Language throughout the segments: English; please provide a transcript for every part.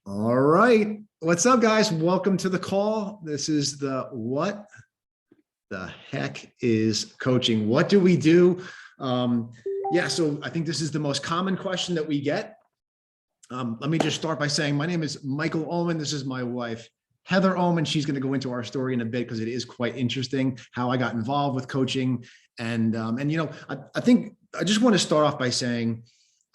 All right. What's up, guys? Welcome to the call. This is the What the Heck is Coaching? What do we do? So I think this is the most common question that we get. Let me just start by saying my name is Michael Ullman. This is my wife, Heather Ullman. She's going to go into our story in a bit because it is quite interesting how I got involved with coaching. I think I just want to start off by saying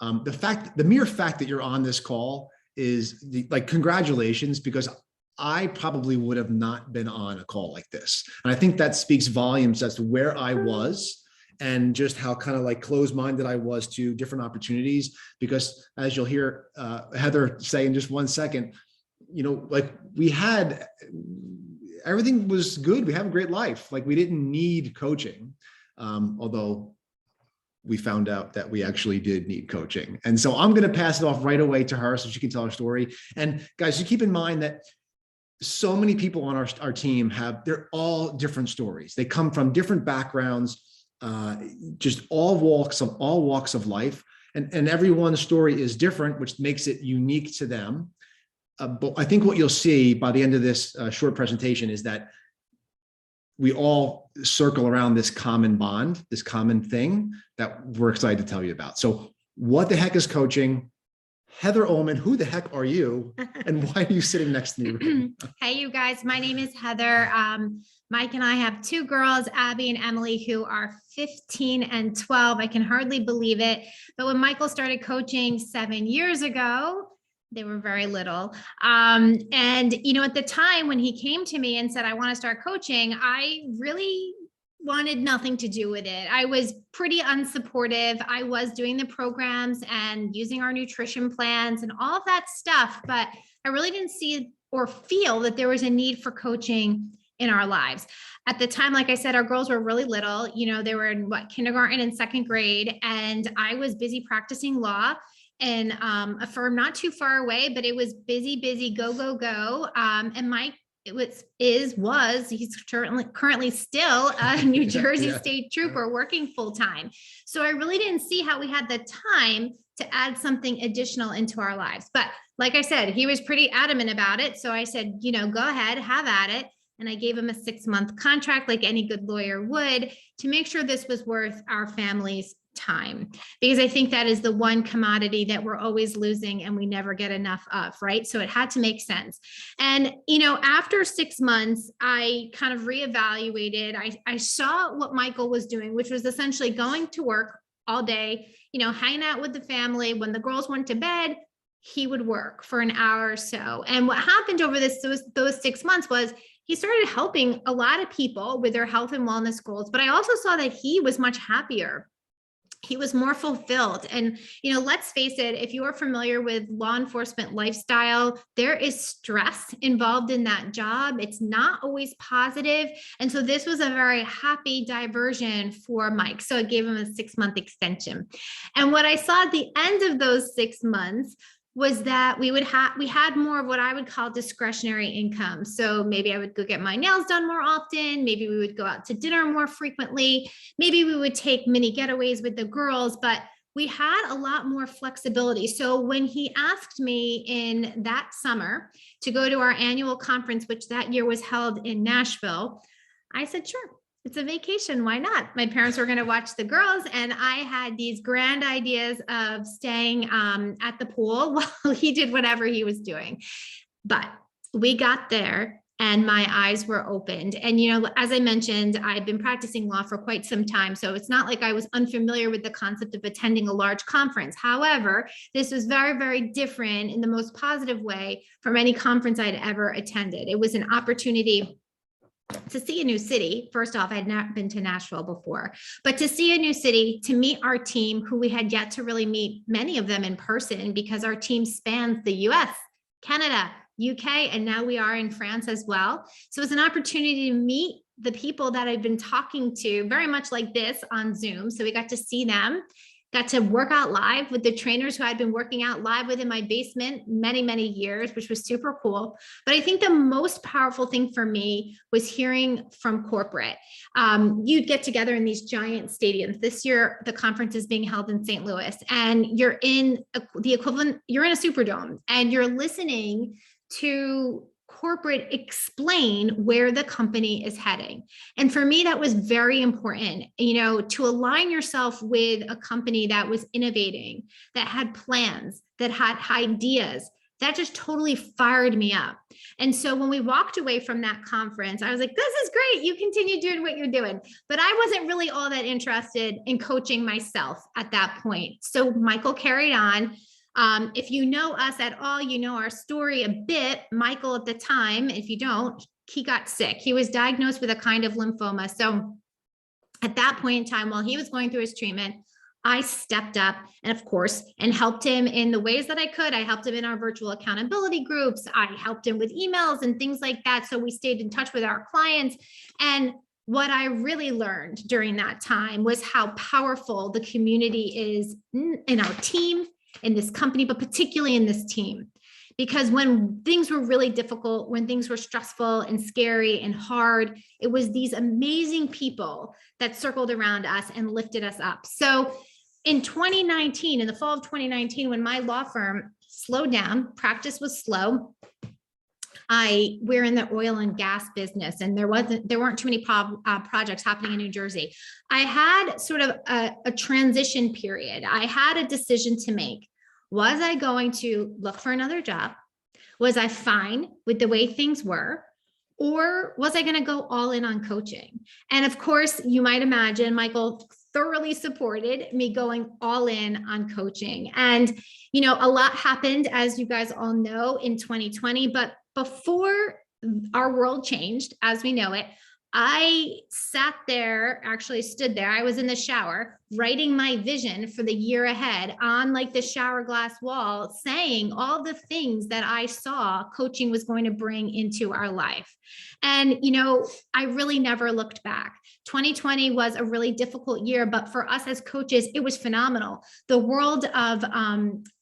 the mere fact that you're on this call is congratulations, because I probably would have not been on a call like this. And I think that speaks volumes as to where I was and just how kind of like closed-minded I was to different opportunities. Because as you'll hear Heather say in just 1 second, we had, everything was good. We have a great life. Like, we didn't need coaching. Although we found out that we actually did need coaching. And so I'm going to pass it off right away to her so she can tell her story. And guys, you keep in mind that so many people on our team they're all different stories. They come from different backgrounds, just all walks of life. And everyone's story is different, which makes it unique to them. But I think what you'll see by the end of this short presentation is that we all circle around this common bond, this common thing that we're excited to tell you about. So what the heck is coaching? Heather Ullman, who the heck are you? And why are you sitting next to me? Hey, you guys, my name is Heather. Mike and I have two girls, Abby and Emily, who are 15 and 12. I can hardly believe it. But when Michael started coaching 7 years ago, they were very little. At the time when he came to me and said, I want to start coaching, I really wanted nothing to do with it. I was pretty unsupportive. I was doing the programs and using our nutrition plans and all of that stuff, but I really didn't see or feel that there was a need for coaching in our lives. At the time, like I said, our girls were really little. They were in kindergarten and second grade, and I was busy practicing law in a firm not too far away, but it was busy, go, go, go. And Mike, he's currently still a New Jersey State Trooper working full time. So I really didn't see how we had the time to add something additional into our lives. But like I said, he was pretty adamant about it. So I said, go ahead, have at it. And I gave him a 6-month contract, like any good lawyer would, to make sure this was worth our family's time, because I think that is the one commodity that we're always losing and we never get enough of, right? So it had to make sense. And, after 6 months, I kind of reevaluated. I saw what Michael was doing, which was essentially going to work all day, hanging out with the family. When the girls went to bed, he would work for an hour or so. And what happened over those 6 months was he started helping a lot of people with their health and wellness goals. But I also saw that he was much happier. He was more fulfilled. And, let's face it, if you are familiar with law enforcement lifestyle, there is stress involved in that job. It's not always positive. And so this was a very happy diversion for Mike. So it gave him a 6-month extension. And what I saw at the end of those 6 months was that we had more of what I would call discretionary income. So maybe I would go get my nails done more often. Maybe we would go out to dinner more frequently. Maybe we would take mini getaways with the girls, but we had a lot more flexibility. So when he asked me in that summer to go to our annual conference, which that year was held in Nashville, I said, sure. It's a vacation. Why not? My parents were going to watch the girls, and I had these grand ideas of staying at the pool while he did whatever he was doing. But we got there and my eyes were opened. And, as I mentioned, I've been practicing law for quite some time. So it's not like I was unfamiliar with the concept of attending a large conference. However, this was very, very different in the most positive way from any conference I'd ever attended. It was an opportunity to see a new city. First off, I had not been to Nashville before, but to see a new city, to meet our team, who we had yet to really meet many of them in person, because our team spans the US, Canada, UK, and now we are in France as well. So it was an opportunity to meet the people that I've been talking to very much like this on Zoom. So we got to see them. got to work out live with the trainers who I'd been working out live with in my basement many, many years, which was super cool. But I think the most powerful thing for me was hearing from corporate. You'd get together in these giant stadiums. This year, the conference is being held in St. Louis, and you're in the equivalent, you're in a Superdome, and you're listening to corporate explain where the company is heading. And for me, that was very important, to align yourself with a company that was innovating, that had plans, that had ideas. That just totally fired me up. And so when we walked away from that conference, I was like, this is great. You continue doing what you're doing. But I wasn't really all that interested in coaching myself at that point. So Michael carried on. If you know us at all, you know our story a bit. Michael at the time, if you don't, he got sick. He was diagnosed with a kind of lymphoma. So at that point in time, while he was going through his treatment, I stepped up and of course, and helped him in the ways that I could. I helped him in our virtual accountability groups. I helped him with emails and things like that. So we stayed in touch with our clients. And what I really learned during that time was how powerful the community is in our team, in this company, but particularly in this team. Because when things were really difficult, when things were stressful and scary and hard, it was these amazing people that circled around us and lifted us up. So in 2019, in the fall of 2019, when my law firm slowed down, practice was slow. We're in the oil and gas business, and there weren't too many projects happening in New Jersey. I had sort of a transition period. I had a decision to make. Was I going to look for another job? Was I fine with the way things were? Or was I going to go all in on coaching? And of course, you might imagine Michael thoroughly supported me going all in on coaching. And, a lot happened, as you guys all know, in 2020. But before our world changed as we know it, I stood there. I was in the shower writing my vision for the year ahead on like the shower glass wall, saying all the things that I saw coaching was going to bring into our life. And, I really never looked back. 2020 was a really difficult year, but for us as coaches, it was phenomenal. The world of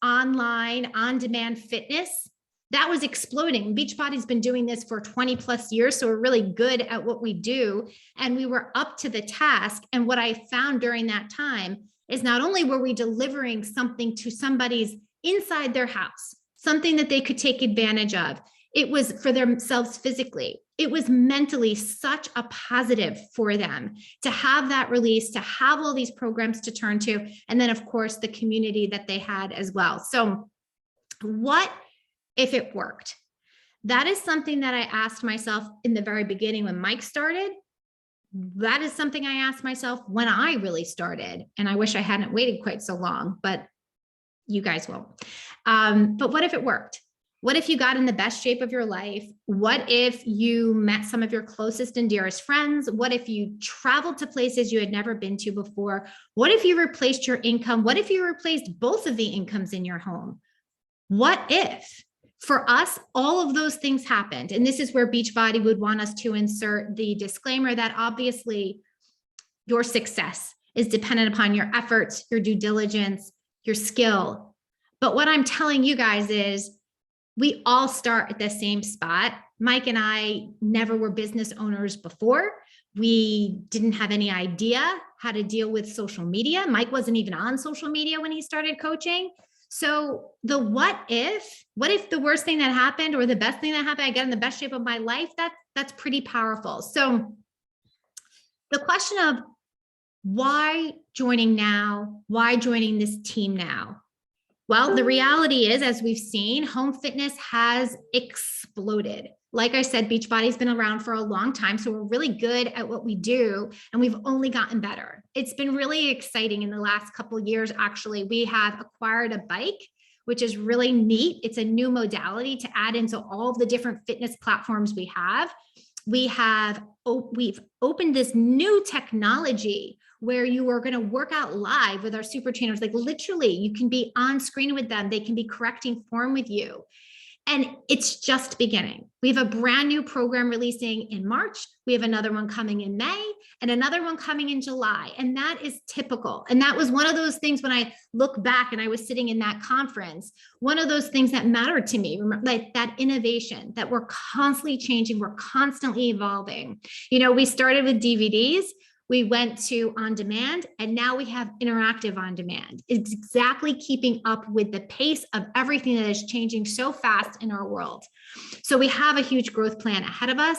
online on-demand fitness, that was exploding. Beachbody's been doing this for 20 plus years, so we're really good at what we do. And we were up to the task. And what I found during that time is not only were we delivering something to somebody's inside their house, something that they could take advantage of. It was for themselves physically. It was mentally such a positive for them to have that release, to have all these programs to turn to. And then of course, the community that they had as well. So what if it worked? That is something that I asked myself in the very beginning when Mike started. That is something I asked myself when I really started. And I wish I hadn't waited quite so long, but you guys won't. But what if it worked? What if you got in the best shape of your life? What if you met some of your closest and dearest friends? What if you traveled to places you had never been to before? What if you replaced your income? What if you replaced both of the incomes in your home? What if? For us, all of those things happened. And this is where Beachbody would want us to insert the disclaimer that obviously your success is dependent upon your efforts, your due diligence, your skill. But what I'm telling you guys is we all start at the same spot. Mike and I never were business owners before. We didn't have any idea how to deal with social media. Mike wasn't even on social media when he started coaching. So the what if the worst thing that happened or the best thing that happened, I get in the best shape of my life, that's pretty powerful. So the question of why joining now, why joining this team now? Well, the reality is, as we've seen, home fitness has exploded. Like I said, Beachbody's been around for a long time, so we're really good at what we do, and we've only gotten better. It's been really exciting in the last couple of years, actually. We have acquired a bike, which is really neat. It's a new modality to add into all of the different fitness platforms we have. We've opened this new technology where you are going to work out live with our super trainers. Like literally, you can be on screen with them. They can be correcting form with you. And it's just beginning. We have a brand new program releasing in March. We have another one coming in May and another one coming in July. And that is typical. And that was one of those things when I look back and I was sitting in that conference, one of those things that mattered to me, like that innovation, that we're constantly changing, we're constantly evolving. You know, we started with DVDs. We went to on demand, and now we have interactive on demand. It's exactly keeping up with the pace of everything that is changing so fast in our world. So we have a huge growth plan ahead of us.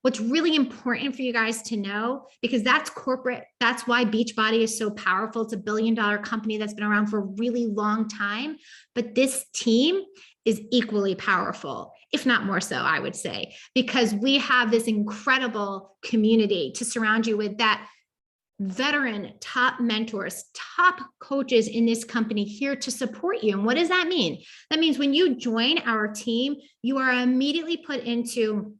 What's really important for you guys to know, because that's corporate, that's why Beachbody is so powerful. It's $1 billion company that's been around for a really long time, but this team is equally powerful, if not more so, I would say, because we have this incredible community to surround you with, that veteran top mentors, top coaches in this company here to support you. And what does that mean? That means when you join our team, you are immediately put into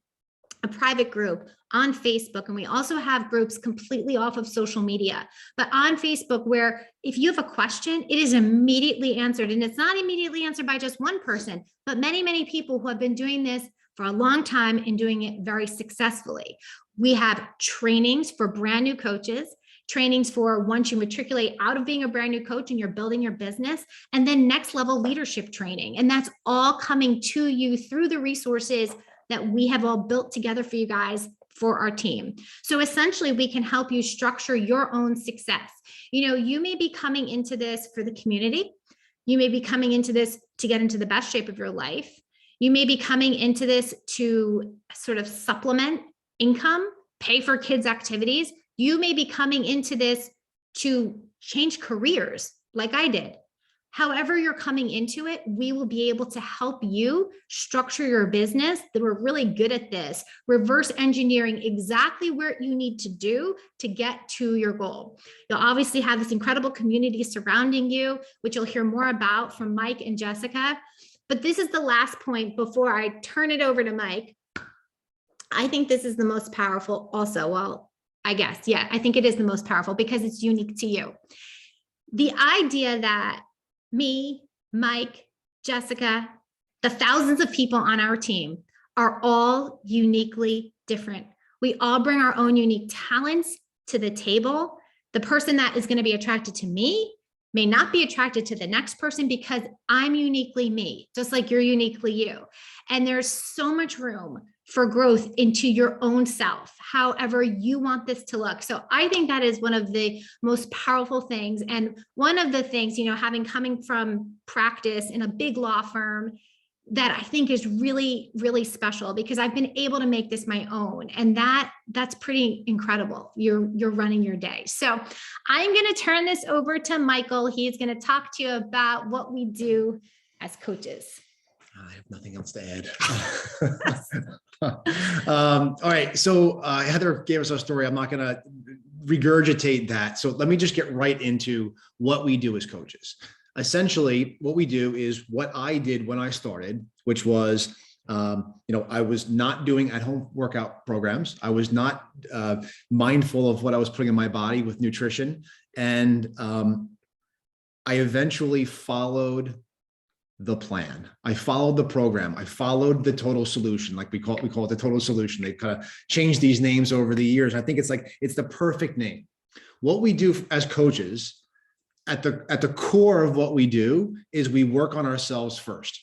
a private group on Facebook. And we also have groups completely off of social media, but on Facebook, where if you have a question, it is immediately answered. And it's not immediately answered by just one person, but many, many people who have been doing this for a long time and doing it very successfully. We have trainings for brand new coaches, trainings for once you matriculate out of being a brand new coach and you're building your business, and then next level leadership training. And that's all coming to you through the resources that we have all built together for you guys for our team. So essentially, we can help you structure your own success. You know, you may be coming into this for the community. You may be coming into this to get into the best shape of your life. You may be coming into this to sort of supplement income, pay for kids' activities. You may be coming into this to change careers like I did. However you're coming into it, we will be able to help you structure your business. That we're really good at this, reverse engineering exactly what you need to do to get to your goal. You'll obviously have this incredible community surrounding you, which you'll hear more about from Mike and Jessica. But this is the last point before I turn it over to Mike. I think this is the most powerful also. Well, I guess, yeah, I think it is the most powerful because it's unique to you. The idea that me, Mike, Jessica, the thousands of people on our team are all uniquely different. We all bring our own unique talents to the table. The person that is going to be attracted to me may not be attracted to the next person because I'm uniquely me, just like you're uniquely you. And there's so much room for growth into your own self, however you want this to look. So I think that is one of the most powerful things. And one of the things, you know, having coming from practice in a big law firm, that I think is really, really special because I've been able to make this my own. And that's pretty incredible. You're running your day. So I'm going to turn this over to Michael. He's going to talk to you about what we do as coaches. I have nothing else to add. All right. So Heather gave us a story. I'm not going to regurgitate that. So let me just get right into what we do as coaches. Essentially, what we do is what I did when I started, which was, I was not doing at-home workout programs. I was not mindful of what I was putting in my body with nutrition. And I eventually followed the plan. I followed the program. I followed the total solution. Like we call it the total solution. They kind of changed these names over the years. I think it's the perfect name. What we do as coaches, at the core of what we do is we work on ourselves first.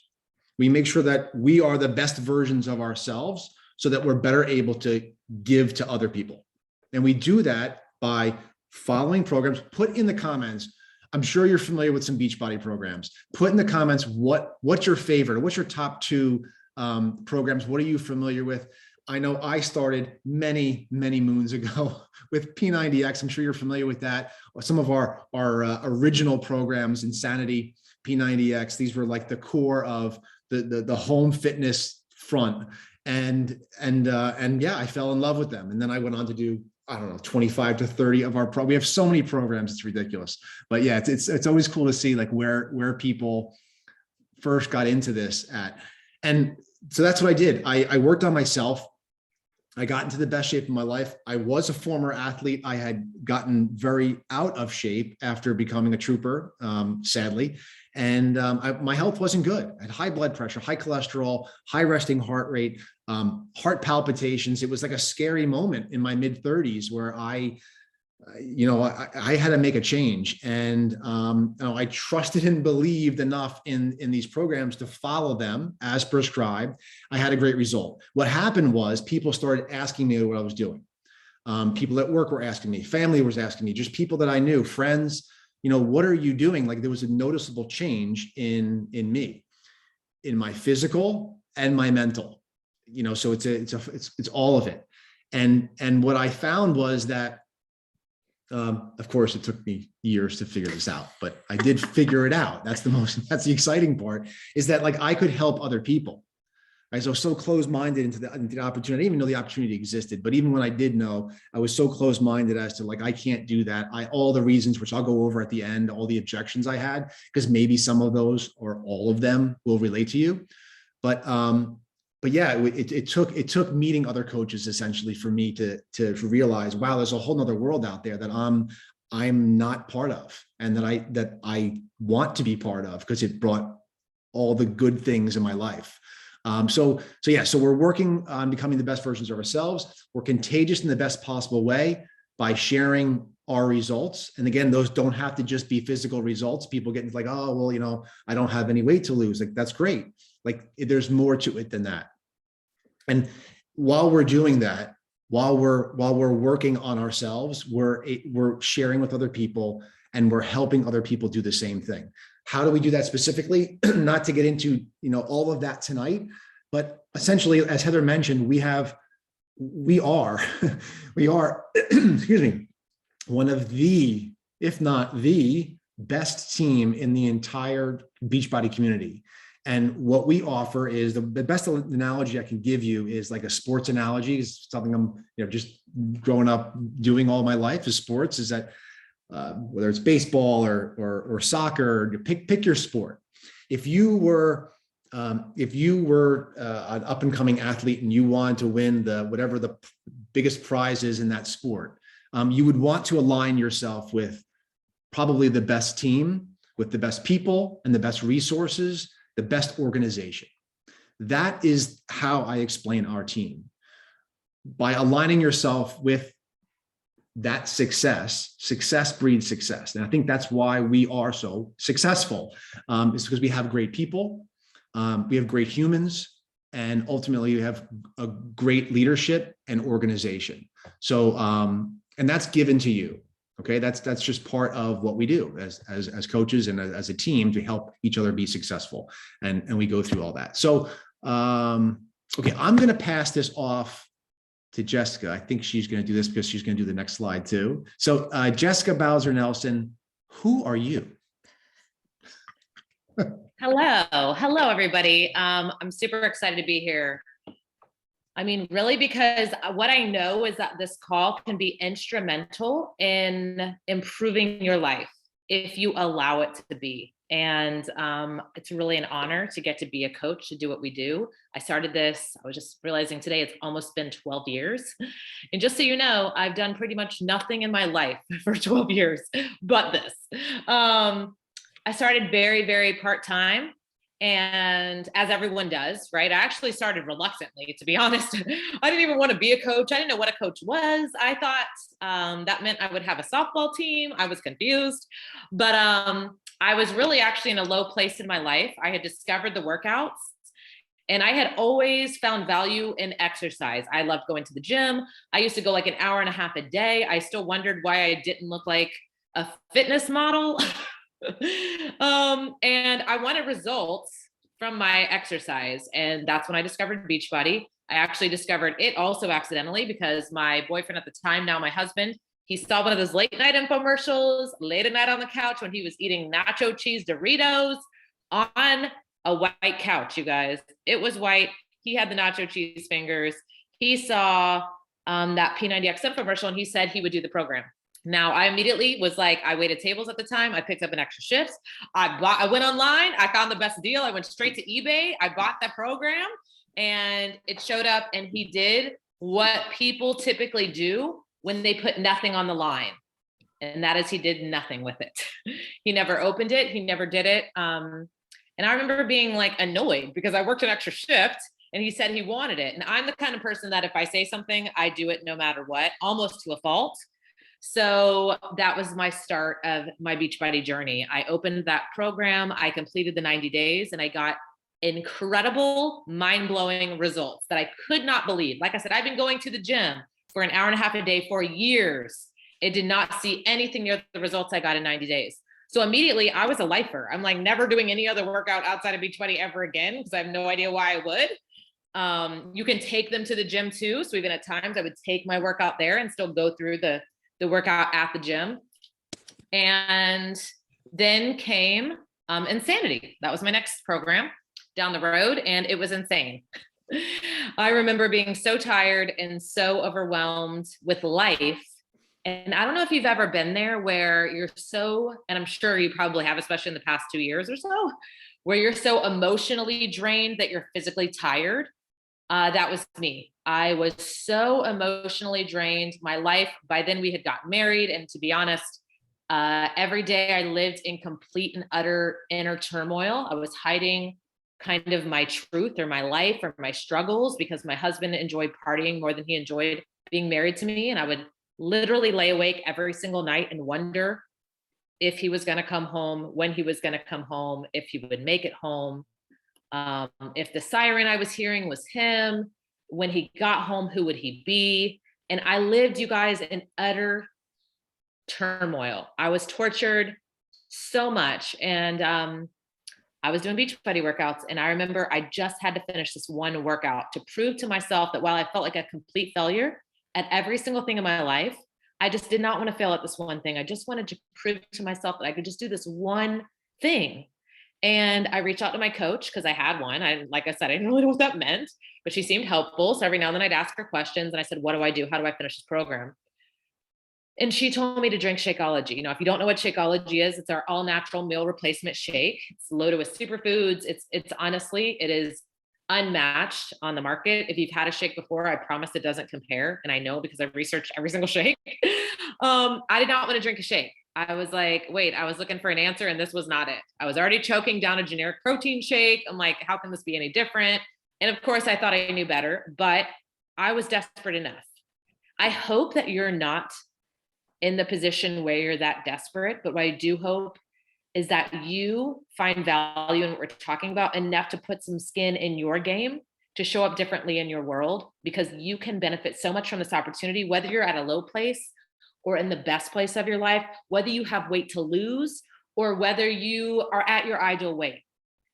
We make sure that we are the best versions of ourselves so that we're better able to give to other people. And we do that by following programs. Put in the comments, I'm sure you're familiar with some Beachbody programs. Put in the comments what's your favorite, or what's your top two programs? What are you familiar with? I know I started many, many moons ago with P90X. I'm sure you're familiar with that. Or some of our original programs, Insanity, P90X. These were like the core of the home fitness front. And yeah, I fell in love with them. And then I went on to do, I don't know, 25 to 30 of our we have so many programs, it's ridiculous. But yeah, it's always cool to see like where people first got into this at. And so that's what I did. I worked on myself. I got into the best shape of my life. I was a former athlete. I had gotten very out of shape after becoming a trooper, sadly. And my health wasn't good. I had high blood pressure, high cholesterol, high resting heart rate, heart palpitations. It was like a scary moment in my mid 30s where I had to make a change, and I trusted and believed enough in these programs to follow them as prescribed. I had a great result. What happened was people started asking me what I was doing. People at work were asking me, family was asking me, just people that I knew, friends, what are you doing? Like there was a noticeable change in me, in my physical and my mental, so it's all of it. And what I found was that, of course, it took me years to figure this out, but I did figure it out. That's the exciting part, is that like I could help other people. Right. So closed-minded into the opportunity. I didn't even know the opportunity existed, but even when I did know, I was so closed-minded as to like, I can't do that. All the reasons, which I'll go over at the end, all the objections I had, because maybe some of those or all of them will relate to you. But yeah, it took meeting other coaches essentially for me to realize, wow, there's a whole nother world out there that I'm not part of, and that I want to be part of, because it brought all the good things in my life. So we're working on becoming the best versions of ourselves. We're contagious in the best possible way by sharing our results. And again, those don't have to just be physical results. People get like, oh, well, I don't have any weight to lose. Like, that's great. Like, there's more to it than that. And while we're doing that, while we're working on ourselves, we're sharing with other people, and we're helping other people do the same thing. How do we do that specifically? Not to get into, all of that tonight, but essentially, as Heather mentioned, we are, excuse me, one of the, if not the best team in the entire Beachbody community. And what we offer is the best analogy I can give you is like a sports analogy. Is something I'm, just growing up doing all my life is sports. Is that whether it's baseball or soccer, pick your sport. If you were an up and coming athlete and you wanted to win whatever the biggest prize is in that sport, you would want to align yourself with probably the best team, with the best people and the best resources, the best organization. That is how I explain our team. By aligning yourself with that success breeds success. And I think that's why we are so successful. It's because we have great people, we have great humans, and ultimately we have a great leadership and organization. So, and that's given to you. Okay, that's just part of what we do as coaches and as a team to help each other be successful. And we go through all that. So, okay, I'm going to pass this off to Jessica. I think she's going to do this because she's going to do the next slide too. So Jessica Bowser Nelson, who are you? Hello, everybody. I'm super excited to be here. I mean, really, because what I know is that this call can be instrumental in improving your life if you allow it to be. And it's really an honor to get to be a coach, to do what we do. I started this, I was just realizing today, it's almost been 12 years. And just so you know, I've done pretty much nothing in my life for 12 years, but this. I started very, very part-time. And as everyone does, right? I actually started reluctantly, to be honest. I didn't even want to be a coach. I didn't know what a coach was. I thought that meant I would have a softball team. I was confused, but I was really actually in a low place in my life. I had discovered the workouts, and I had always found value in exercise. I loved going to the gym. I used to go like an hour and a half a day. I still wondered why I didn't look like a fitness model. And I wanted results from my exercise. And that's when I discovered Beachbody. I actually discovered it also accidentally because my boyfriend at the time, now my husband, he saw one of those late night infomercials, late at night on the couch when he was eating nacho cheese Doritos on a white couch, you guys. It was white. He had the nacho cheese fingers. He saw that P90X infomercial and he said he would do the program. Now, I immediately was like, I waited tables at the time. I picked up an extra shift. I went online. I found the best deal. I went straight to eBay. I bought the program and it showed up, and he did what people typically do when they put nothing on the line. And that is, he did nothing with it. He never opened it. He never did it. And I remember being like annoyed because I worked an extra shift and he said he wanted it. And I'm the kind of person that if I say something, I do it no matter what, almost to a fault. So that was my start of my Beachbody journey. I opened that program. I completed the 90 days and I got incredible, mind-blowing results that I could not believe. Like I said, I've been going to the gym for an hour and a half a day for years. It did not see anything near the results I got in 90 days. So immediately I was a lifer. I'm like never doing any other workout outside of Beachbody ever again because I have no idea why I would. You can take them to the gym too. So even at times I would take my workout there and still go through the workout at the gym. And then came Insanity. That was my next program down the road, and it was insane. I remember being so tired and so overwhelmed with life. And I don't know if you've ever been there where you're so, and I'm sure you probably have, especially in the past 2 years or so, where you're so emotionally drained that you're physically tired. That was me. I was so emotionally drained. My life, by then we had gotten married. And to be honest, every day I lived in complete and utter inner turmoil. I was hiding kind of my truth or my life or my struggles because my husband enjoyed partying more than he enjoyed being married to me. And I would literally lay awake every single night and wonder if he was going to come home, when he was going to come home, if he would make it home. If the siren I was hearing was him, when he got home, who would he be? And I lived, you guys, in utter turmoil. I was tortured so much. And I was doing Beachbody workouts. And I remember I just had to finish this one workout to prove to myself that while I felt like a complete failure at every single thing in my life, I just did not want to fail at this one thing. I just wanted to prove to myself that I could just do this one thing. And I reached out to my coach because I had one. Like I said, I didn't really know what that meant, but she seemed helpful. So every now and then I'd ask her questions and I said, what do I do? How do I finish this program? And she told me to drink Shakeology. You know, if you don't know what Shakeology is, it's our all natural meal replacement shake. It's loaded with superfoods. It's honestly, it is unmatched on the market. If you've had a shake before, I promise it doesn't compare. And I know because I've researched every single shake. I did not want to drink a shake. I was like, wait, I was looking for an answer and this was not it. I was already choking down a generic protein shake. I'm like, how can this be any different? And of course I thought I knew better, but I was desperate enough. I hope that you're not in the position where you're that desperate, but what I do hope is that you find value in what we're talking about enough to put some skin in your game to show up differently in your world, because you can benefit so much from this opportunity, whether you're at a low place or in the best place of your life, whether you have weight to lose or whether you are at your ideal weight.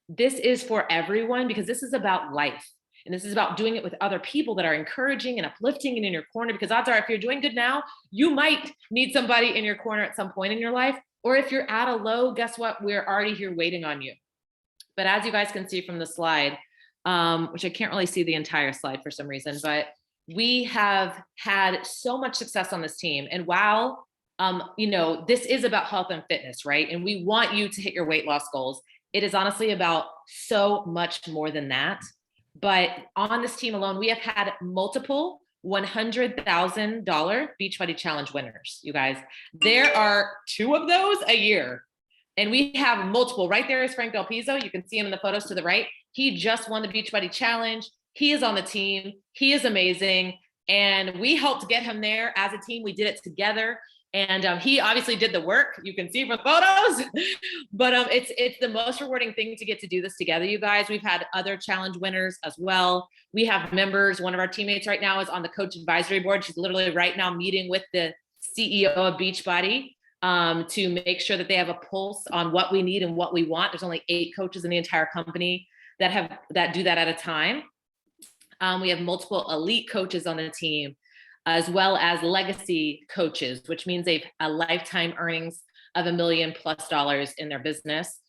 This is for everyone because this is about life. And this is about doing it with other people that are encouraging and uplifting and in your corner, because odds are if you're doing good now, you might need somebody in your corner at some point in your life. Or if you're at a low, guess what? We're already here waiting on you. But as you guys can see from the slide, which I can't really see the entire slide for some reason, but we have had so much success on this team. And while, this is about health and fitness, right? And we want you to hit your weight loss goals. It is honestly about so much more than that. But on this team alone, we have had multiple $100,000 Beachbody Challenge winners, you guys. There are 2 of those a year. And we have multiple. Right there is Frank Del Pizzo. You can see him in the photos to the right. He just won the Beachbody Challenge. He is on the team. He is amazing. And we helped get him there as a team. We did it together. And he obviously did the work. You can see from the photos. But it's the most rewarding thing to get to do this together, you guys. We've had other challenge winners as well. We have members. One of our teammates right now is on the coach advisory board. She's literally right now meeting with the CEO of Beachbody to make sure that they have a pulse on what we need and what we want. There's only 8 coaches in the entire company that do that at a time. We have multiple elite coaches on the team, as well as legacy coaches, which means they've a lifetime earnings of $1 million+ in their business.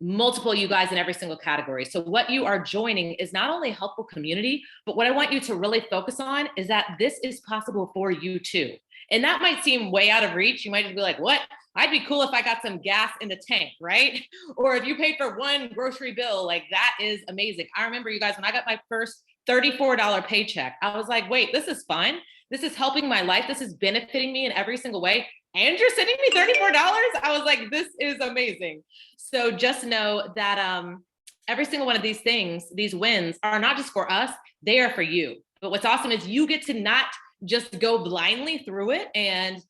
Multiple you guys in every single category. So what you are joining is not only a helpful community, but what I want you to really focus on is that this is possible for you too. And that might seem way out of reach. You might just be like, what? I'd be cool if I got some gas in the tank, right? Or if you paid for one grocery bill, like that is amazing. I remember, you guys, when I got my first $34 paycheck, I was like, wait, this is fun. This is helping my life. This is benefiting me in every single way. and you're sending me $34? I was like, this is amazing. So just know that every single one of these things, these wins are not just for us, they are for you. But what's awesome is you get to not just go blindly through it and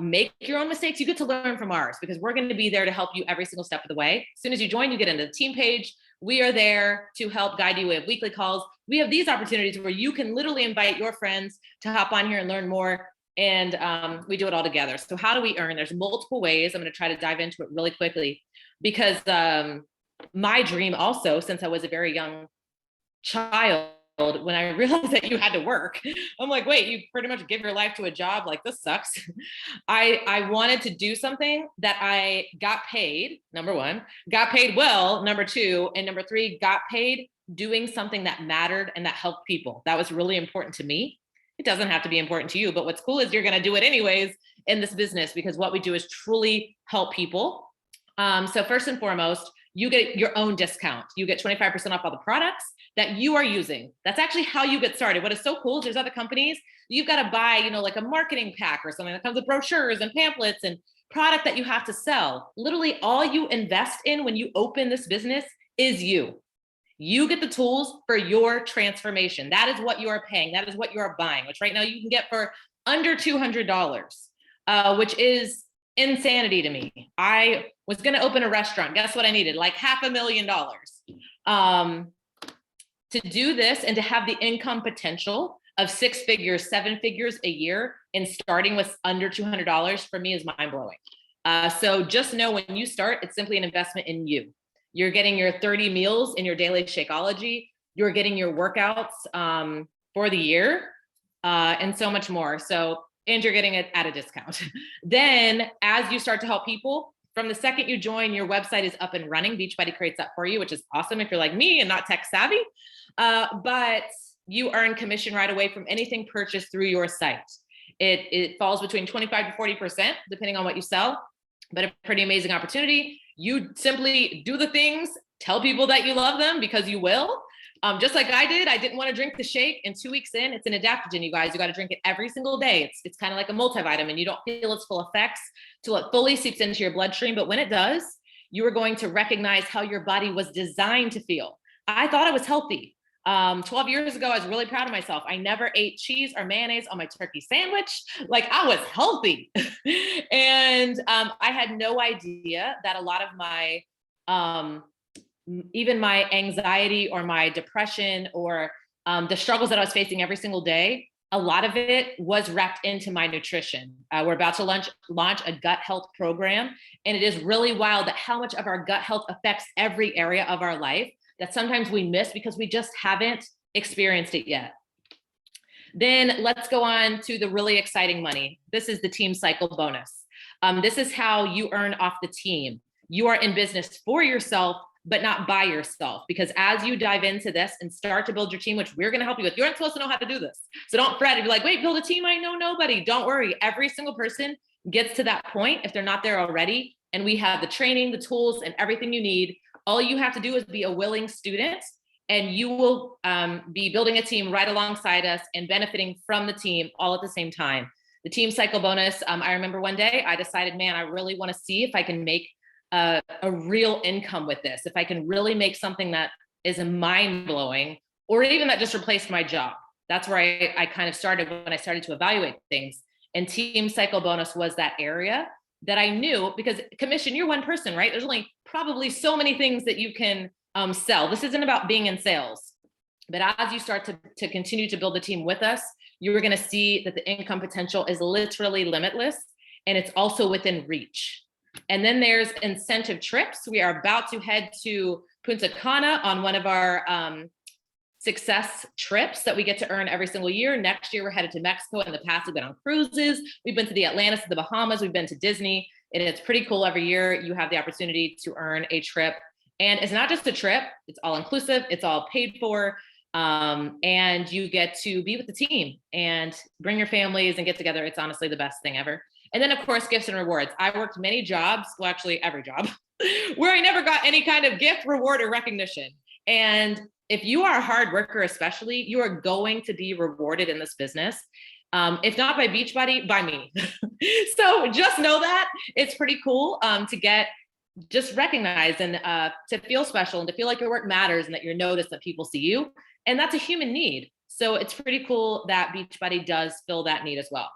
make your own mistakes. You get to learn from ours because we're going to be there to help you every single step of the way. As soon as you join, you get into the team page. We are there to help guide you. We have weekly calls. We have these opportunities where you can literally invite your friends to hop on here and learn more. And we do it all together. So how do we earn? There's multiple ways. I'm going to try to dive into it really quickly because my dream also, since I was a very young child, when I realized that you had to work, I'm like, wait, you pretty much give your life to a job? Like, this sucks. I wanted to do something that I got paid, number one, got paid well, number two, and number three, got paid doing something that mattered and that helped people. That was really important to me. It doesn't have to be important to you, but what's cool is you're going to do it anyways in this business because what we do is truly help people. So first and foremost, you get your own discount. You get 25% off all the products that you are using. That's actually how you get started. What is so cool is there's other companies, you've got to buy, like a marketing pack or something that comes with brochures and pamphlets and product that you have to sell. Literally all you invest in when you open this business is you. You get the tools for your transformation. That is what you are paying. That is what you are buying, which right now you can get for under $200, which is insanity to me. I was going to open a restaurant. Guess what I needed? Like $500,000 to do this and to have the income potential of 6 figures, 7 figures a year and starting with under $200 for me is mind blowing. So just know when you start, it's simply an investment in you. You're getting your 30 meals in your daily Shakeology. You're getting your workouts for the year and so much more. And you're getting it at a discount. Then as you start to help people, from the second you join, your website is up and running. Beachbody creates that for you, which is awesome if you're like me and not tech savvy. But you earn commission right away from anything purchased through your site. It falls between 25 to 40%, depending on what you sell, but a pretty amazing opportunity. You simply do the things, tell people that you love them because you will. Just like I did, I didn't want to drink the shake, and 2 weeks in, it's an adaptogen, you guys. You got to drink it every single day. It's kind of like a multivitamin. You don't feel its full effects till it fully seeps into your bloodstream. But when it does, you are going to recognize how your body was designed to feel. I thought I was healthy. 12 years ago, I was really proud of myself. I never ate cheese or mayonnaise on my turkey sandwich. Like I was healthy. And I had no idea that a lot of my even my anxiety or my depression or the struggles that I was facing every single day, a lot of it was wrapped into my nutrition. We're about to launch a gut health program. And it is really wild that how much of our gut health affects every area of our life that sometimes we miss because we just haven't experienced it yet. Then let's go on to the really exciting money. This is the team cycle bonus. This is how you earn off the team. You are in business for yourself, but not by yourself. Because as you dive into this and start to build your team, which we're going to help you with, you aren't supposed to know how to do this. So don't fret and be like, wait, build a team. I know nobody. Don't worry. Every single person gets to that point if they're not there already. And we have the training, the tools, and everything you need. All you have to do is be a willing student, and you will be building a team right alongside us and benefiting from the team all at the same time. The team cycle bonus, I remember one day I decided, man, I really want to see if I can make a real income with this, if I can really make something that is mind-blowing, or even that just replaced my job. That's where I kind of started when I started to evaluate things. And team cycle bonus was that area that I knew, because commission, you're one person, right? There's only probably so many things that you can sell. This isn't about being in sales. But as you start to continue to build the team with us, you're going to see that the income potential is literally limitless, and it's also within reach. And then there's incentive trips. We are about to head to Punta Cana on one of our success trips that we get to earn every single year. Next year, we're headed to Mexico. In the past, we've been on cruises. We've been to the Atlantis, the Bahamas. We've been to Disney. And it's pretty cool. Every year, you have the opportunity to earn a trip. And it's not just a trip. It's all inclusive. It's all paid for. And you get to be with the team and bring your families and get together. It's honestly the best thing ever. And then, of course, gifts and rewards. I worked many jobs, well, actually every job, where I never got any kind of gift, reward, or recognition. And if you are a hard worker, especially, you are going to be rewarded in this business. If not by Beachbody, by me. So just know that it's pretty cool to get just recognized and to feel special and to feel like your work matters and that you're noticed, that people see you. And that's a human need. So it's pretty cool that Beachbody does fill that need as well.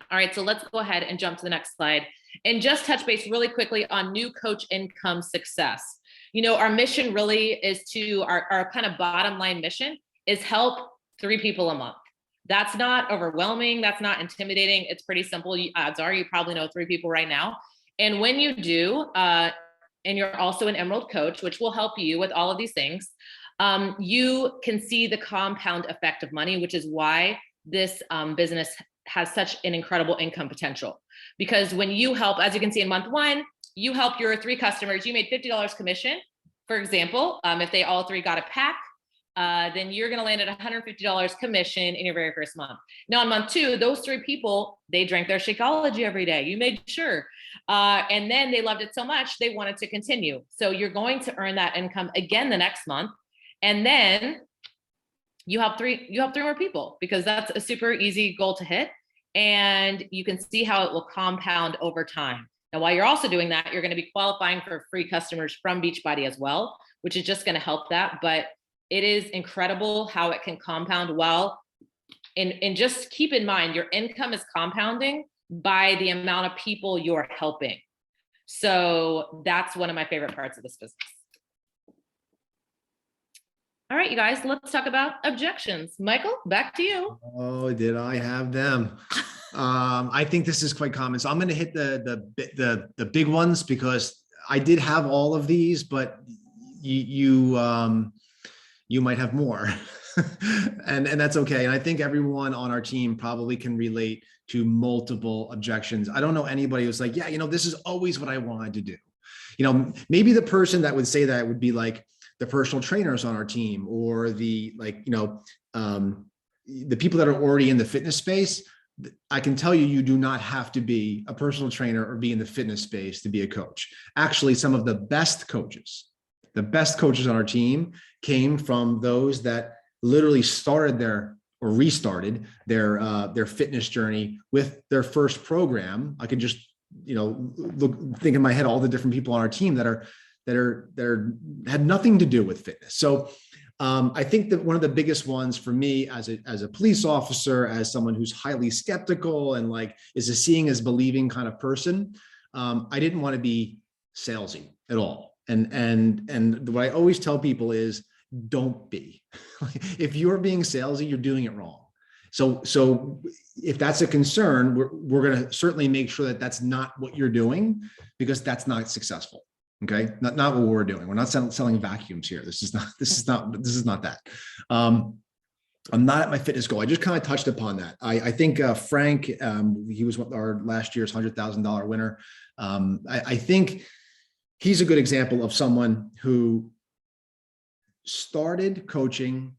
All right, so let's go ahead and jump to the next slide and just touch base really quickly on new coach income success. You know, our mission really is to, our kind of bottom line mission is help 3 people a month. That's not overwhelming. That's not intimidating. It's pretty simple. Odds are you probably know 3 people right now. And when you do, and you're also an Emerald coach, which will help you with all of these things, you can see the compound effect of money, which is why this business has such an incredible income potential. Because when you help, as you can see in month 1, you help your 3 customers, you made $50 commission, for example. If they all 3 got a pack, then you're going to land at $150 commission in your very first month. Now on month 2, those 3 people, they drank their Shakeology every day. You made sure. And then they loved it so much, they wanted to continue. So you're going to earn that income again the next month. And then you have 3 more people, because that's a super easy goal to hit. And you can see how it will compound over time. Now, while you're also doing that, you're going to be qualifying for free customers from Beachbody as well, which is just going to help that. But it is incredible how it can compound well. And just keep in mind, your income is compounding by the amount of people you're helping. So that's one of my favorite parts of this business. All right, you guys, let's talk about objections. Michael, back to you. Oh, did I have them? I think this is quite common. So I'm going to hit the big ones, because I did have all of these, but you might have more. and that's okay. And I think everyone on our team probably can relate to multiple objections. I don't know anybody who's like, yeah, you know, this is always what I wanted to do. You know, maybe the person that would say that would be like the personal trainers on our team, or the, like, you know, the people that are already in the fitness space. I can tell you, you do not have to be a personal trainer or be in the fitness space to be a coach. Actually, some of the best coaches on our team came from those that literally started or restarted their fitness journey with their first program. I could just, you know, think in my head all the different people on our team that had nothing to do with fitness. So I think that one of the biggest ones for me as a police officer, as someone who's highly skeptical and like is a seeing is believing kind of person, I didn't want to be salesy at all. And what I always tell people is, don't be. If you're being salesy, you're doing it wrong. So if that's a concern, we're going to certainly make sure that that's not what you're doing, because that's not successful. Okay, not what we're doing. We're not selling vacuums here. This is not that. I'm not at my fitness goal. I just kind of touched upon that. I think Frank, he was our last year's $100,000 winner. I think he's a good example of someone who started coaching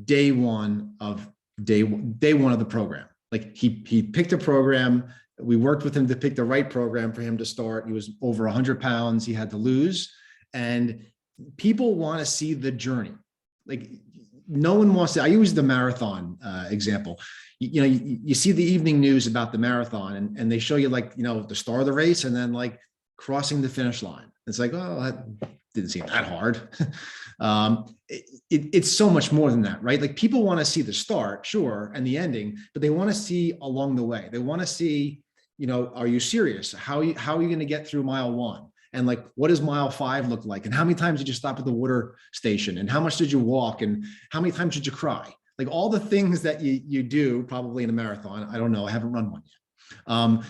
day one of the program. Like he picked a program. We worked with him to pick the right program for him to start. He was over 100 pounds. He had to lose. And people want to see the journey. Like no one wants to, I use the marathon example. You know, you see the evening news about the marathon and they show you, like, you know, the start of the race and then like crossing the finish line. It's like, oh, that didn't seem that hard. It's so much more than that, right? Like people want to see the start, sure, and the ending, but they want to see along the way. They want to see, you know, are you serious? How are you going to get through mile 1? And like, what does mile 5 look like? And how many times did you stop at the water station? And how much did you walk? And how many times did you cry? Like all the things that you do probably in a marathon. I don't know. I haven't run one yet.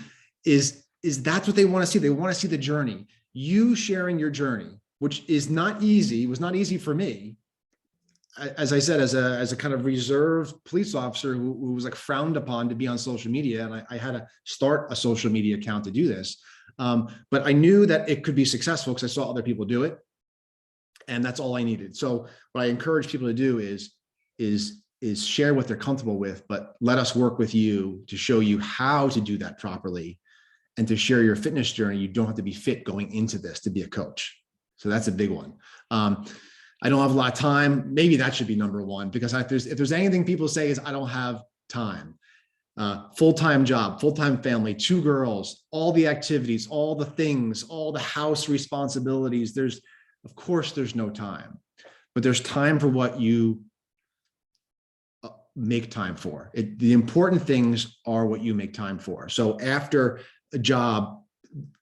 Is that's what they want to see. They want to see the journey. You sharing your journey, which is not easy. It was not easy for me. As I said, as a kind of reserved police officer who was like frowned upon to be on social media. And I had to start a social media account to do this. But I knew that it could be successful because I saw other people do it. And that's all I needed. So what I encourage people to do is share what they're comfortable with, but let us work with you to show you how to do that properly and to share your fitness journey. You don't have to be fit going into this to be a coach. So that's a big one. I don't have a lot of time. Maybe that should be number one, because if there's anything people say is I don't have time. full-time job, full-time family, 2 girls, all the activities, all the things, all the house responsibilities. Of course, there's no time, but there's time for what you make time for. The important things are what you make time for. So after a job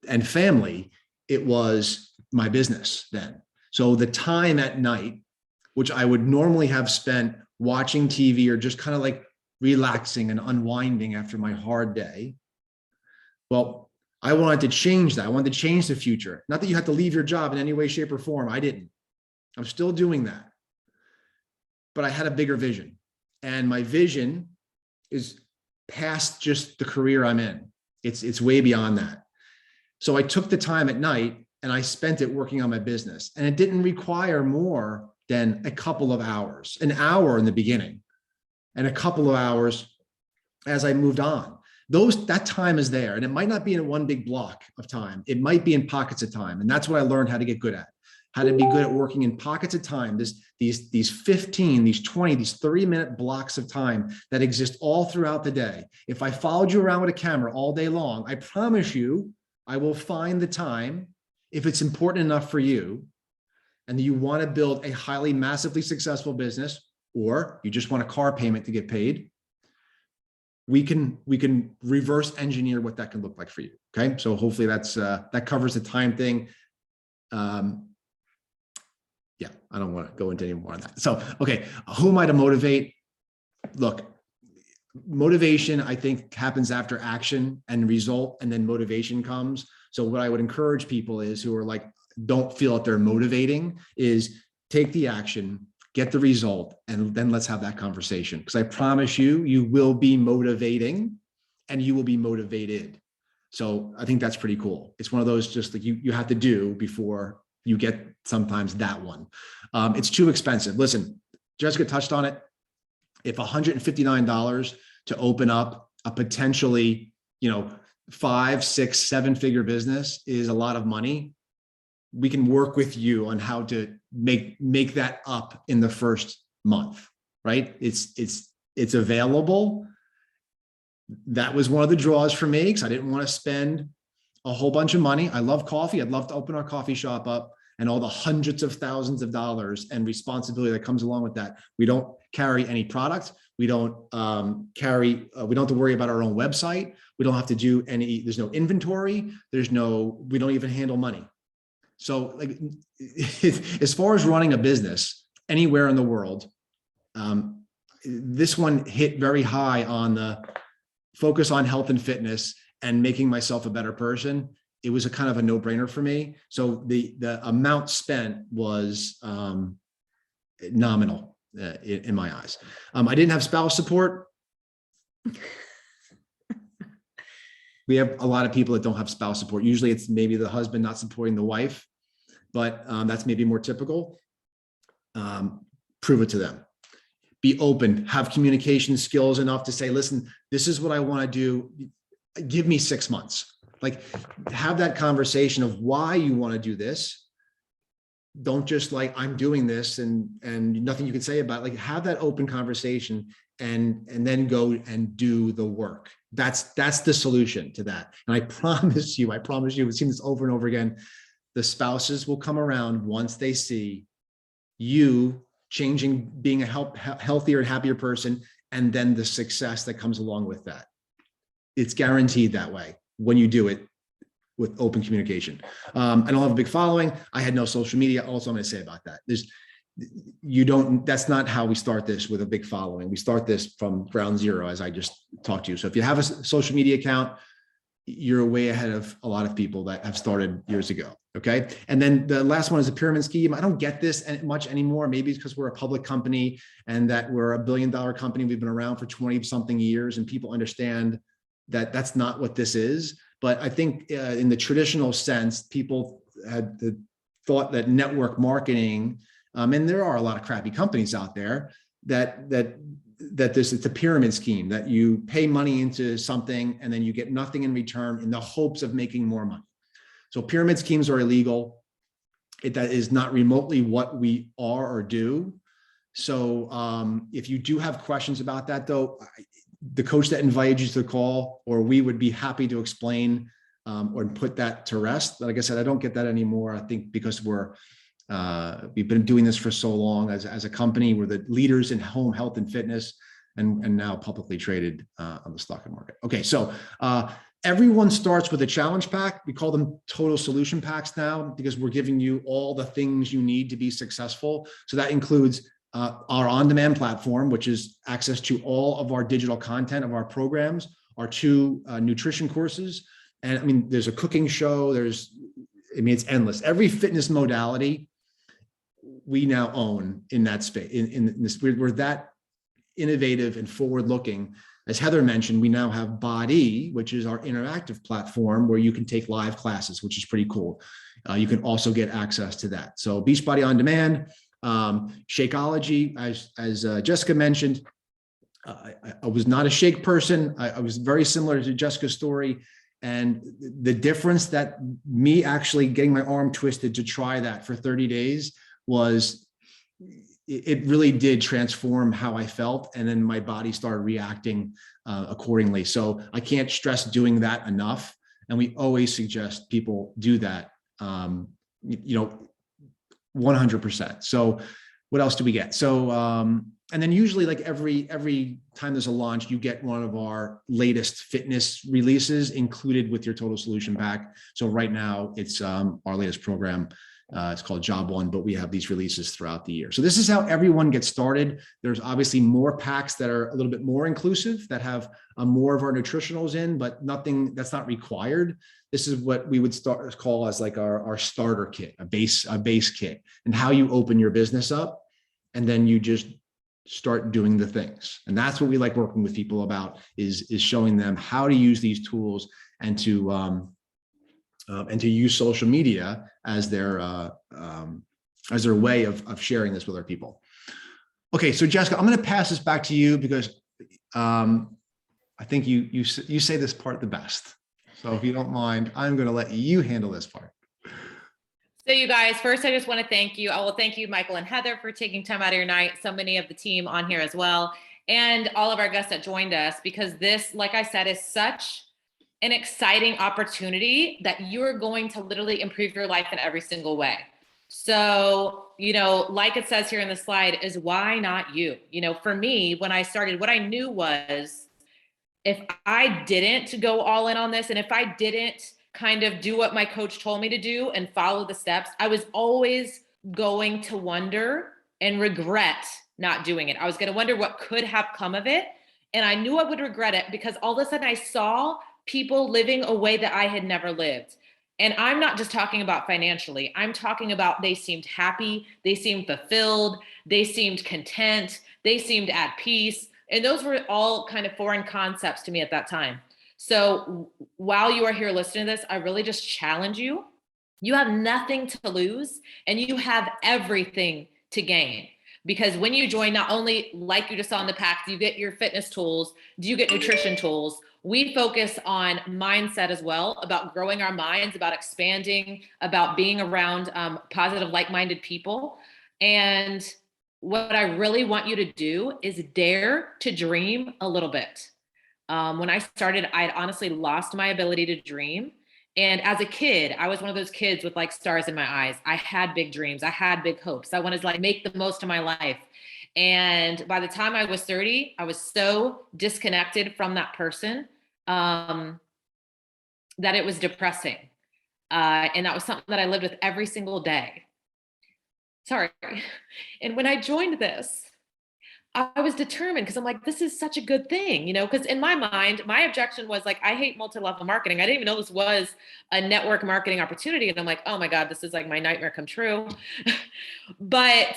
and family, it was my business then. So the time at night, which I would normally have spent watching TV or just kind of like relaxing and unwinding after my hard day. Well, I wanted to change that. I wanted to change the future. Not that you have to leave your job in any way, shape, or form. I didn't. I'm still doing that. But I had a bigger vision. And my vision is past just the career I'm in. It's way beyond that. So I took the time at night and I spent it working on my business. And it didn't require more than a couple of hours, an hour in the beginning, and a couple of hours as I moved on. That time is there. And it might not be in one big block of time. It might be in pockets of time. And that's what I learned how to get good at. How to be good at working in pockets of time. These 15, these 20, these 30-minute blocks of time that exist all throughout the day. If I followed you around with a camera all day long, I promise you, I will find the time, if it's important enough for you, and you want to build a highly, massively successful business, or you just want a car payment to get paid, we can reverse engineer what that can look like for you. Okay. So hopefully that covers the time thing. Yeah, I don't want to go into any more on that. So, okay, who am I to motivate? Look, motivation, I think, happens after action and result, and then motivation comes. So what I would encourage people is who are like, don't feel that they're motivating, is take the action, get the result, and then let's have that conversation. Because I promise you, you will be motivating and you will be motivated. So I think that's pretty cool. It's one of those just like you have to do before you get sometimes that one. It's too expensive. Listen, Jessica touched on it. If $159 to open up a potentially, 5, 6, 7-figure business is a lot of money, we can work with you on how to make that up in the first month, right? It's available. That was one of the draws for me because I didn't want to spend a whole bunch of money. I love coffee. I'd love to open our coffee shop up and all the hundreds of thousands of dollars and responsibility that comes along with that. We don't carry any product. We don't we don't have to worry about our own website. We don't have to do there's no inventory. We don't even handle money. So like, as far as running a business anywhere in the world, this one hit very high on the focus on health and fitness and making myself a better person. It was a kind of a no-brainer for me. So the amount spent was nominal in my eyes. I didn't have spouse support. We have a lot of people that don't have spouse support. Usually it's maybe the husband not supporting the wife, but that's maybe more typical. Prove it to them. Be open, have communication skills enough to say, listen, this is what I want to do. Give me 6 months. Like, have that conversation of why you want to do this. Don't just like, I'm doing this and nothing you can say about it. Like, have that open conversation and then go and do the work. That's the solution to that. And I promise you, we've seen this over and over again. The spouses will come around once they see you changing, being a healthier and happier person, and then the success that comes along with that. It's guaranteed that way when you do it with open communication. I don't have a big following. I had no social media. Also, I'm going to say about that. That's not how we start this with a big following. We start this from ground zero, as I just talked to you. So if you have a social media account, you're way ahead of a lot of people that have started years ago. Okay. And then the last one is a pyramid scheme. I don't get this much anymore. Maybe it's because we're a public company and that we're a $1 billion company. We've been around for 20 something years and people understand that that's not what this is. But I think in the traditional sense, people had the thought that network marketing, and there are a lot of crappy companies out there that it's a pyramid scheme, that you pay money into something and then you get nothing in return in the hopes of making more money. So pyramid schemes are illegal. That is not remotely what we are or do. So if you do have questions about that, though, the coach that invited you to the call, or we would be happy to explain or put that to rest. Like I said, I don't get that anymore. I think because we've been doing this for so long as a company. We're the leaders in home health and fitness, and now publicly traded on the stock market. Okay, so everyone starts with a challenge pack. We call them total solution packs now because we're giving you all the things you need to be successful. So that includes our on-demand platform, which is access to all of our digital content of our programs, our 2 nutrition courses. And I mean, there's a cooking show, it's endless. Every fitness modality we now own in that space. In this, we're that innovative and forward-looking. As Heather mentioned, we now have Body, which is our interactive platform where you can take live classes, which is pretty cool. You can also get access to that. So Beachbody On Demand, Shakeology, as Jessica mentioned. I was not a shake person. I was very similar to Jessica's story. And the difference that me actually getting my arm twisted to try that for 30 days was, it really did transform how I felt. And then my body started reacting accordingly. So I can't stress doing that enough. And we always suggest people do that, 100%. So what else do we get? So, and then usually like every time there's a launch, you get one of our latest fitness releases included with your total solution pack. So right now it's our latest program. It's called Job One, but we have these releases throughout the year. So this is how everyone gets started. There's obviously more packs that are a little bit more inclusive, that have more of our nutritionals in, but nothing that's not required. This is what we would call as like our starter kit, a base kit, and how you open your business up, and then you just start doing the things. And that's what we like working with people about, is showing them how to use these tools and to use social media as their way of sharing this with our people. Okay, so Jessica, I'm going to pass this back to you because I think you say this part the best. So if you don't mind, I'm going to let you handle this part. So you guys, first, I just want to thank you. I will thank you, Michael and Heather, for taking time out of your night. So many of the team on here as well, and all of our guests that joined us, because this, like I said, is such an exciting opportunity that you're going to literally improve your life in every single way. So, like it says here in the slide, is why not you? For me, when I started, what I knew was, if I didn't go all in on this, and if I didn't kind of do what my coach told me to do and follow the steps, I was always going to wonder and regret not doing it. I was going to wonder what could have come of it. And I knew I would regret it because all of a sudden I saw people living a way that I had never lived. And I'm not just talking about financially. I'm talking about they seemed happy, they seemed fulfilled, they seemed content, they seemed at peace. And those were all kind of foreign concepts to me at that time. So while you are here listening to this, I really just challenge you. You have nothing to lose and you have everything to gain. Because when you join, not only, like you just saw in the pack, do you get your fitness tools, do you get nutrition tools? We focus on mindset as well, about growing our minds, about expanding, about being around positive, like-minded people. And what I really want you to do is dare to dream a little bit. When I started, I had honestly lost my ability to dream. And as a kid, I was one of those kids with like stars in my eyes. I had big dreams. I had big hopes. I wanted to like make the most of my life. And by the time I was 30, I was so disconnected from that person that it was depressing. And that was something that I lived with every single day. Sorry. And when I joined this, I was determined because I'm like, this is such a good thing, because in my mind, my objection was like, I hate multi-level marketing. I didn't even know this was a network marketing opportunity. And I'm like, oh my God, this is like my nightmare come true. But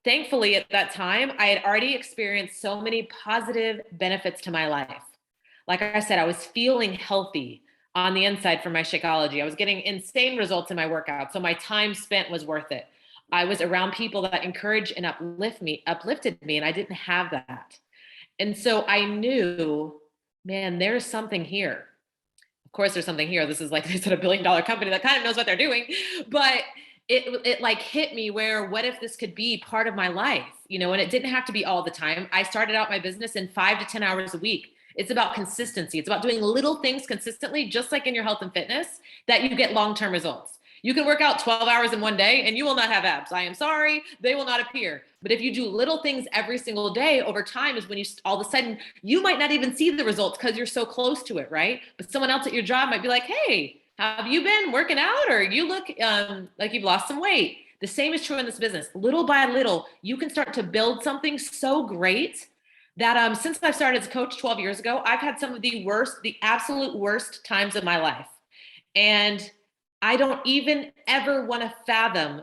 thankfully at that time, I had already experienced so many positive benefits to my life. Like I said, I was feeling healthy on the inside from my Shakeology. I was getting insane results in my workout. So my time spent was worth it. I was around people that encouraged and uplifted me, and I didn't have that. And so I knew, man, there's something here. Of course, there's something here. This is like, they said, $1 billion company that kind of knows what they're doing. But it like hit me where, what if this could be part of my life, and it didn't have to be all the time. I started out my business in 5 to 10 hours a week. It's about consistency. It's about doing little things consistently, just like in your health and fitness, that you get long-term results. You can work out 12 hours in one day and you will not have abs. I am sorry, they will not appear. But if you do little things every single day, over time is when you all of a sudden, you might not even see the results because you're so close to it, right? But someone else at your job might be like, hey, have you been working out, or you look like you've lost some weight? The same is true in this business. Little by little, you can start to build something so great that since I started as a coach 12 years ago, I've had some of the absolute worst times of my life. And I don't even ever want to fathom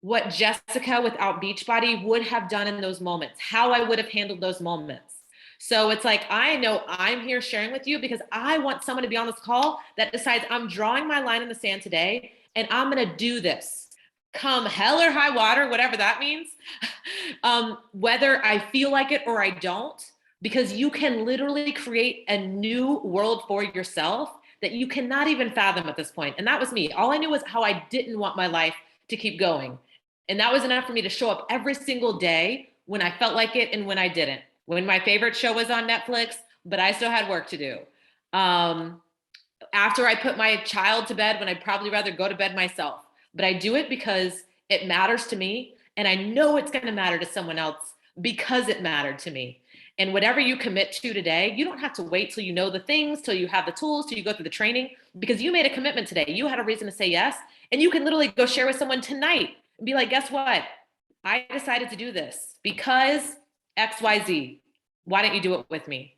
what Jessica without Beachbody would have done in those moments, how I would have handled those moments. So it's like, I know I'm here sharing with you because I want someone to be on this call that decides, I'm drawing my line in the sand today and I'm going to do this. Come hell or high water, whatever that means, whether I feel like it or I don't, because you can literally create a new world for yourself that you cannot even fathom at this point. And that was me. All I knew was how I didn't want my life to keep going. And that was enough for me to show up every single day when I felt like it and when I didn't. When my favorite show was on Netflix, but I still had work to do. After I put my child to bed, when I'd probably rather go to bed myself. But I do it because it matters to me. And I know it's going to matter to someone else because it mattered to me. And whatever you commit to today, you don't have to wait till you know the things, till you have the tools, till you go through the training, because you made a commitment today. You had a reason to say yes. And you can literally go share with someone tonight and be like, guess what? I decided to do this because XYZ. Why don't you do it with me?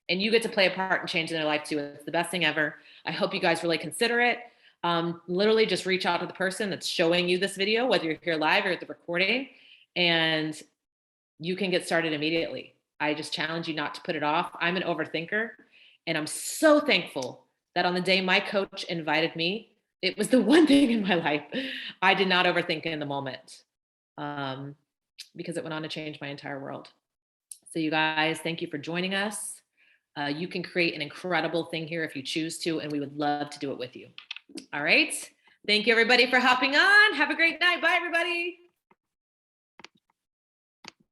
And you get to play a part in changing their life too. It's the best thing ever. I hope you guys really consider it. Literally just reach out to the person that's showing you this video, whether you're here live or at the recording, and you can get started immediately. I just challenge you not to put it off. I'm an overthinker, and I'm so thankful that on the day my coach invited me, it was the one thing in my life I did not overthink in the moment, because it went on to change my entire world. So you guys, thank you for joining us. You can create an incredible thing here if you choose to, and we would love to do it with you. All right. Thank you, everybody, for hopping on. Have a great night. Bye, everybody.